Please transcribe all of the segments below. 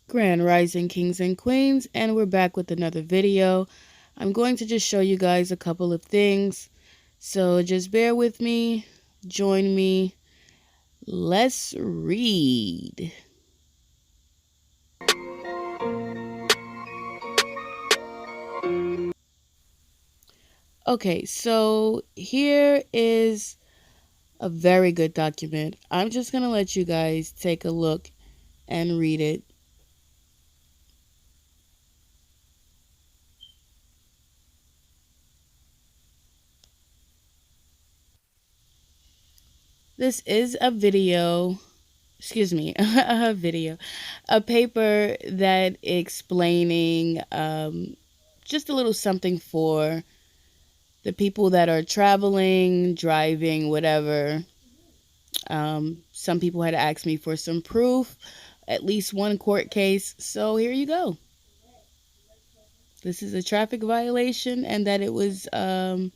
Grand Rising Kings and Queens, and we're back with another video. I'm going to just show you guys a couple of things, so just bear with me, join me, let's read. Okay, so here is a very good document. I'm just going to let you guys take a look and read it. This is a video, excuse me, a paper that explaining just a little something for the people that are traveling, driving, whatever. Some people had asked me for some proof, at least one court case. So here you go. This is a traffic violation, and that it was the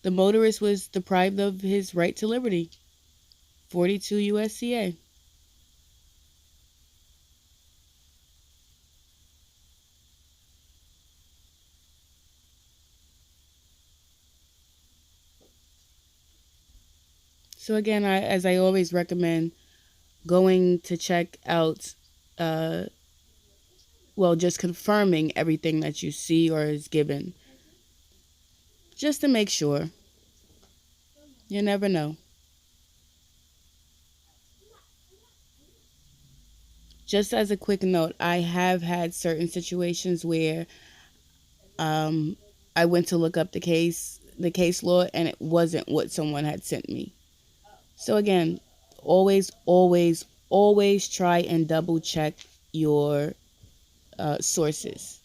motorist was deprived of his right to liberty. 42 USCA. So again, as I always recommend, going to check out, just confirming everything that you see or is given, just to make sure. You never know. Just as a quick note, I have had certain situations where I went to look up the case law, and it wasn't what someone had sent me. So again, always, always, always try and double check your sources.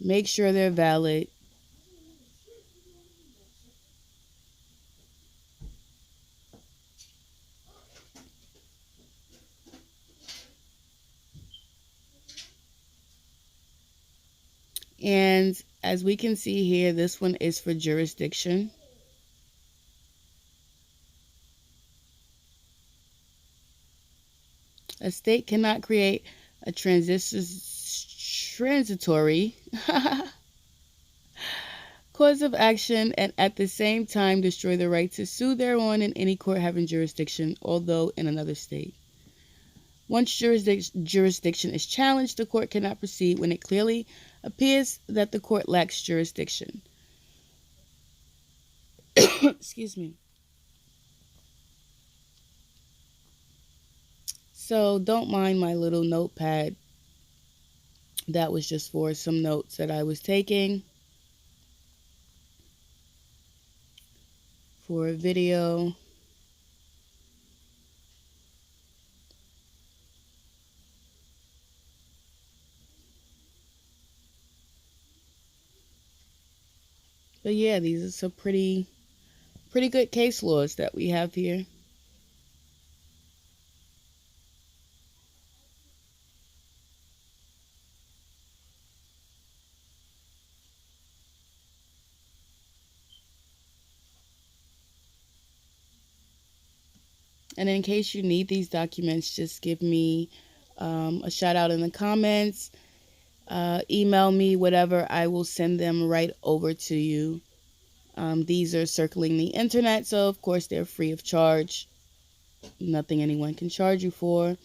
Make sure they're valid. And as we can see here, this one is for jurisdiction. A state cannot create a transitory cause of action and at the same time destroy the right to sue thereon in any court having jurisdiction, although in another state. Once jurisdiction is challenged, the court cannot proceed when it clearly appears that the court lacks jurisdiction. Excuse me. So don't mind my little notepad. That was just for some notes that I was taking for a video. But yeah, these are some pretty good case laws that we have here. And in case you need these documents, just give me a shout out in the comments. Email me, whatever. I will send them right over to you. These are circling the internet, so of course they're free of charge. Nothing anyone can charge you for.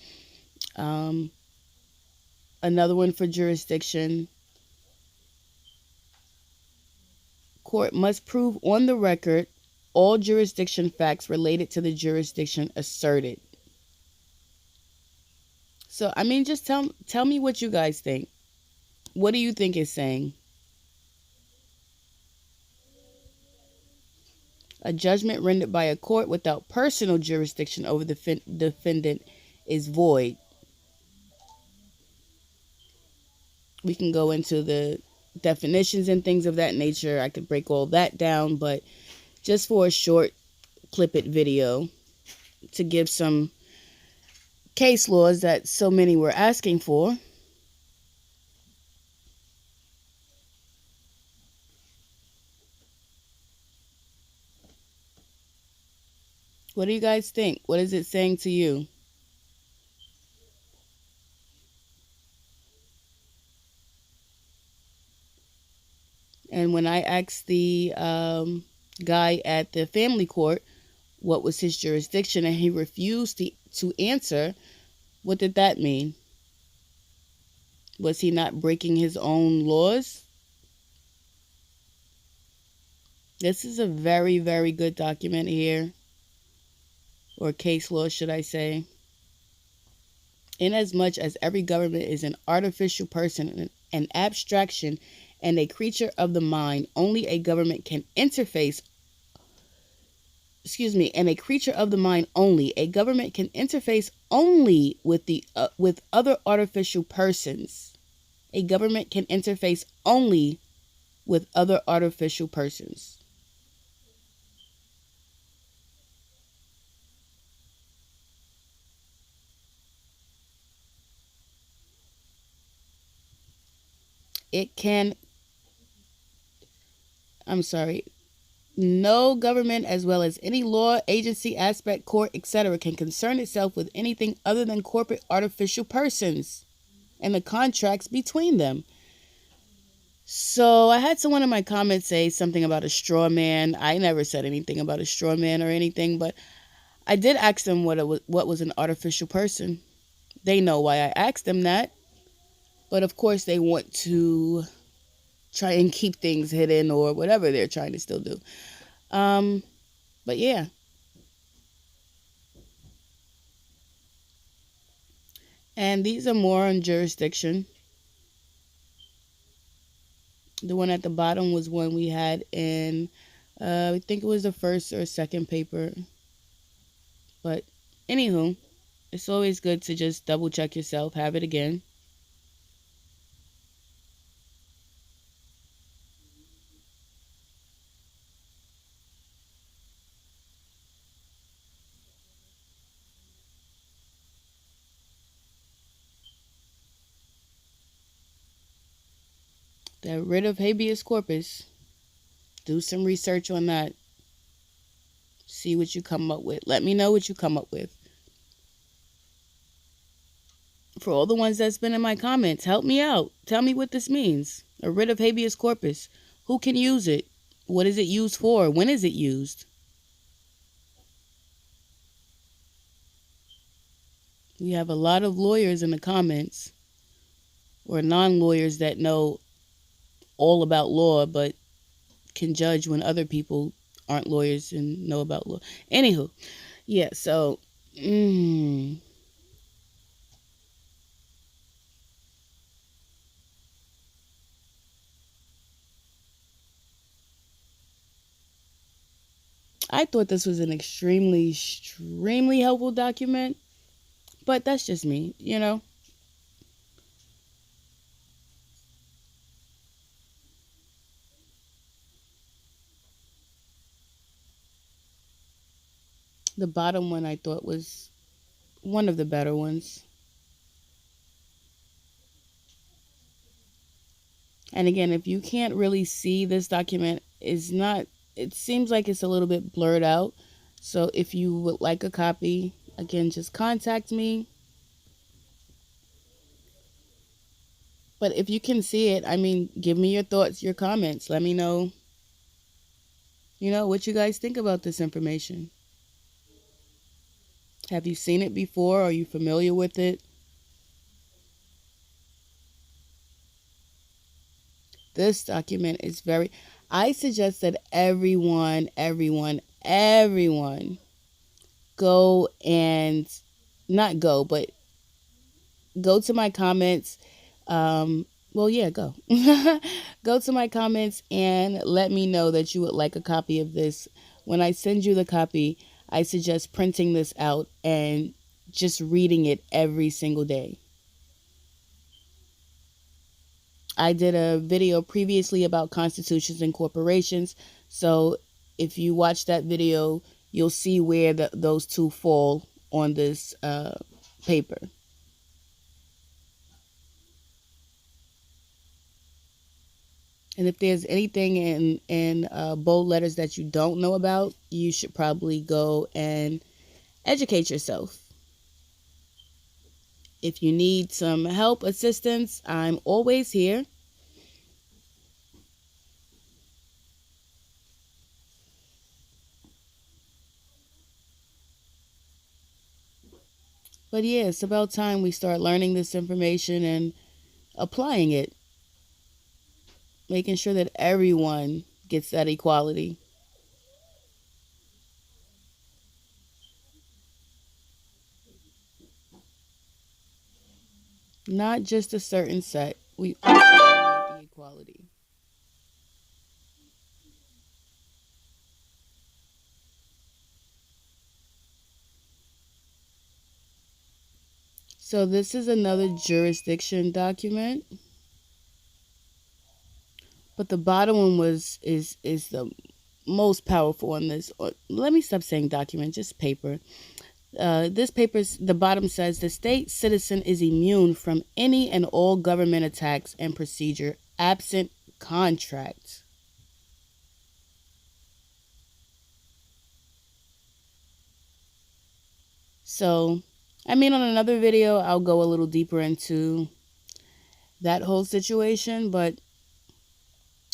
Another one for jurisdiction. Court must prove on the record all jurisdiction facts related to the jurisdiction asserted. So, I mean, just tell me what you guys think. What do you think it's saying? A judgment rendered by a court without personal jurisdiction over the defendant is void. We can go into the definitions and things of that nature. I could break all that down, but just for a short clip it video to give some case laws that so many were asking for. What do you guys think? What is it saying to you? And when I asked the guy at the family court what was his jurisdiction and he refused to answer, what did that mean? Was he not breaking his own laws? This is a very, very good document here, or case law, should I say. Inasmuch as every government is an artificial person, an abstraction, and a creature of the mind, only a government can interface. Excuse me, and a creature of the mind only. A government can interface only with other artificial persons. A government can interface only with other artificial persons. It can, I'm sorry, no government, as well as any law, agency, aspect, court, etc., can concern itself with anything other than corporate artificial persons and the contracts between them. So I had someone in my comments say something about a straw man. I never said anything about a straw man or anything, but I did ask them what was an artificial person. They know why I asked them that, but of course they want to try and keep things hidden or whatever they're trying to still do. But yeah. And these are more on jurisdiction. The one at the bottom was one we had in, I think it was the first or second paper. But anywho, it's always good to just double check yourself, have it again. The writ of habeas corpus. Do some research on that. See what you come up with. Let me know what you come up with. For all the ones that's been in my comments, help me out. Tell me what this means. A writ of habeas corpus. Who can use it? What is it used for? When is it used? We have a lot of lawyers in the comments, or non-lawyers that know all about law but can judge when other people aren't lawyers and know about law. Anywho, yeah, so I thought this was an extremely, extremely helpful document, but that's just me, you know. The bottom one I thought was one of the better ones. And again, if you can't really see, this document is not, it seems like it's a little bit blurred out. So if you would like a copy, again, just contact me. But if you can see it, I mean, give me your thoughts, your comments. Let me know, what you guys think about this information. Have you seen it before? Are you familiar with it? This document is very, I suggest that everyone go and, not go, but go to my comments. Well, yeah, go. Go to my comments and let me know that you would like a copy of this. When I send you the copy, I suggest printing this out and just reading it every single day. I did a video previously about constitutions and corporations. So if you watch that video, you'll see where those two fall on this paper. And if there's anything in bold letters that you don't know about, you should probably go and educate yourself. If you need some help, assistance, I'm always here. But yeah, it's about time we start learning this information and applying it, making sure that everyone gets that equality. Not just a certain set. We all need the equality. So this is another jurisdiction document, but the bottom one is the most powerful on this. Let me stop saying document, just paper. This paper's the bottom says the state citizen is immune from any and all government attacks and procedure absent contract. So, I mean, on another video, I'll go a little deeper into that whole situation, but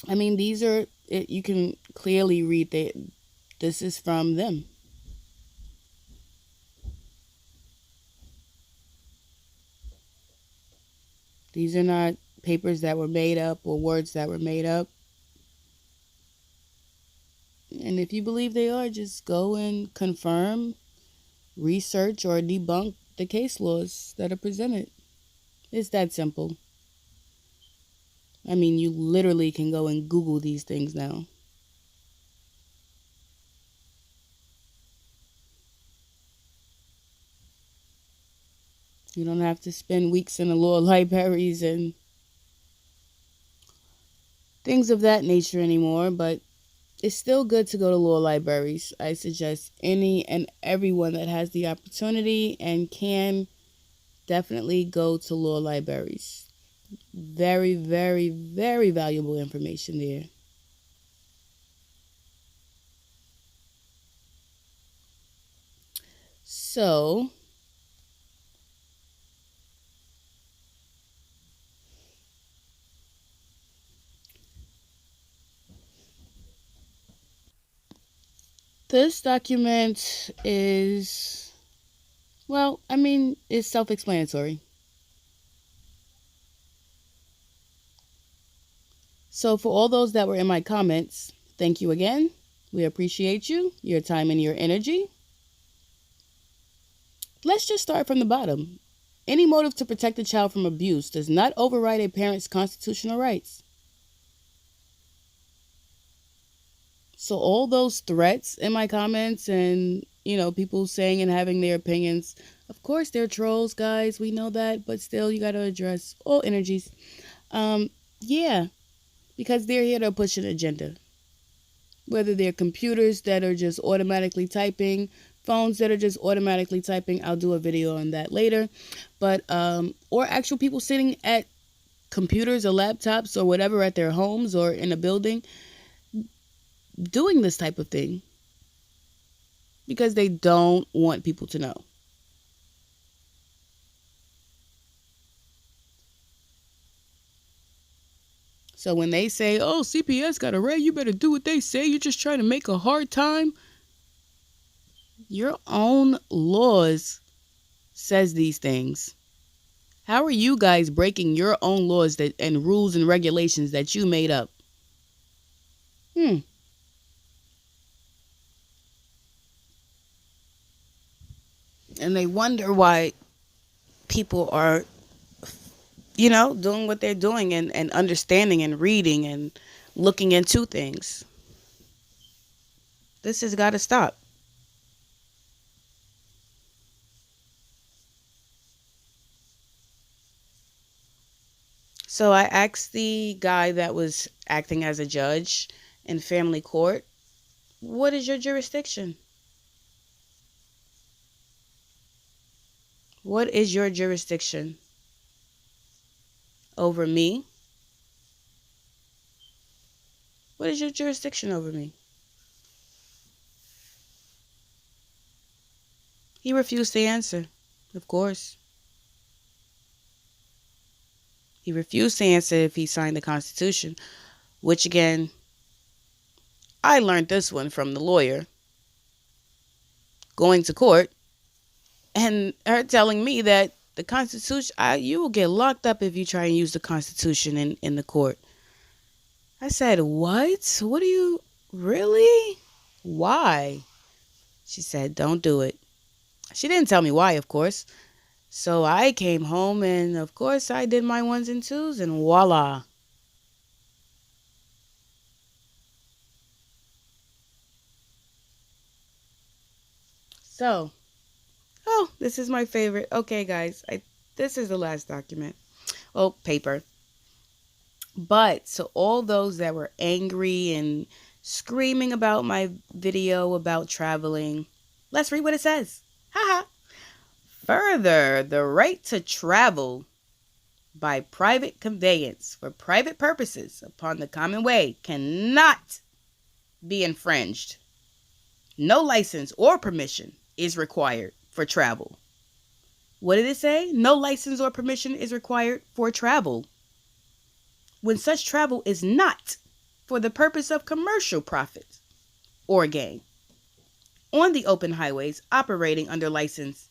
I mean, these are you can clearly read that this is from them. These are not papers that were made up or words that were made up. And if you believe they are, just go and confirm, research, or debunk the case laws that are presented. It's that simple. I mean, you literally can go and Google these things now. You don't have to spend weeks in the law libraries and things of that nature anymore, but it's still good to go to law libraries. I suggest any and everyone that has the opportunity and can definitely go to law libraries. Very, very, very valuable information there. So, this document is, well, I mean, it's self-explanatory. So for all those that were in my comments, thank you again. We appreciate you, your time and your energy. Let's just start from the bottom. Any motive to protect a child from abuse does not override a parent's constitutional rights. So all those threats in my comments and, people saying and having their opinions, of course they're trolls, guys. We know that, but still you got to address all energies. Yeah, because they're here to push an agenda. Whether they're computers that are just automatically typing, phones that are just automatically typing, I'll do a video on that later. But or actual people sitting at computers or laptops or whatever at their homes or in a building doing this type of thing because they don't want people to know. So when they say, oh, CPS got a raid, you better do what they say, you're just trying to make a hard time. Your own laws says these things. How are you guys breaking your own laws and rules and regulations that you made up? And they wonder why people are, doing what they're doing and understanding and reading and looking into things. This has got to stop. So I asked the guy that was acting as a judge in family court, what is your jurisdiction? What is your jurisdiction over me? What is your jurisdiction over me? He refused to answer, of course. He refused to answer if he signed the Constitution, which again, I learned this one from the lawyer going to court and her telling me that the Constitution, you will get locked up if you try and use the Constitution in the court. I said, what? What do you, really? Why? She said, don't do it. She didn't tell me why, of course. So I came home and, of course, I did my ones and twos and voila. So, oh, this is my favorite. Okay, guys, this is the last document. Oh, paper. But to all those that were angry and screaming about my video about traveling, let's read what it says. Haha. Further, the right to travel by private conveyance for private purposes upon the common way cannot be infringed. No license or permission is required for travel. What did it say? No license or permission is required for travel, when such travel is not for the purpose of commercial profit or gain on the open highways operating under license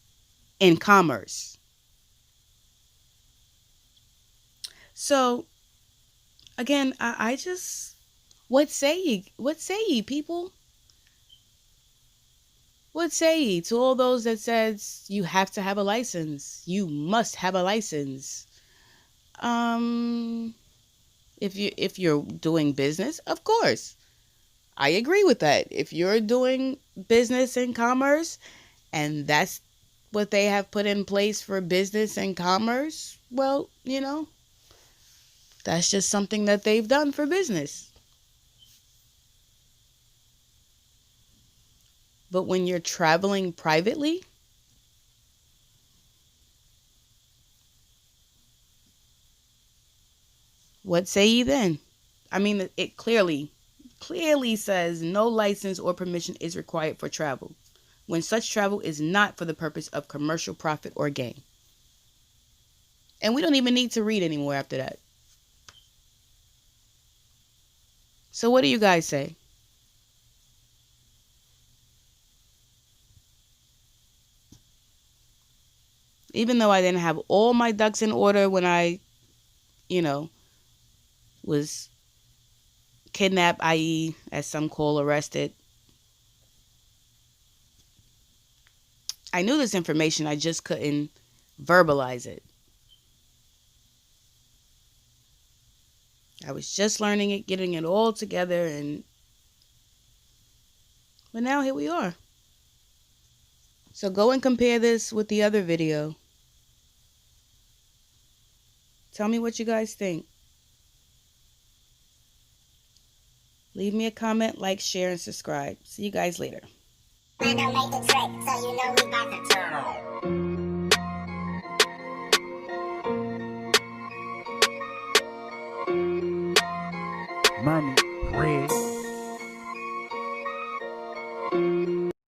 in commerce. So, again, I just, what say ye? What say ye, people? What say ye to all those that says you have to have a license? You must have a license. If you're doing business, of course, I agree with that. If you're doing business and commerce, and that's what they have put in place for business and commerce, well, that's just something that they've done for business. But when you're traveling privately, what say ye then? I mean, it clearly says no license or permission is required for travel, when such travel is not for the purpose of commercial profit or gain. And we don't even need to read anymore after that. So what do you guys say? Even though I didn't have all my ducks in order when I, was kidnapped, i.e., as some call arrested. I knew this information, I just couldn't verbalize it. I was just learning it, getting it all together, but now here we are. So go and compare this with the other video. Tell me what you guys think. Leave me a comment, like, share, and subscribe. See you guys later.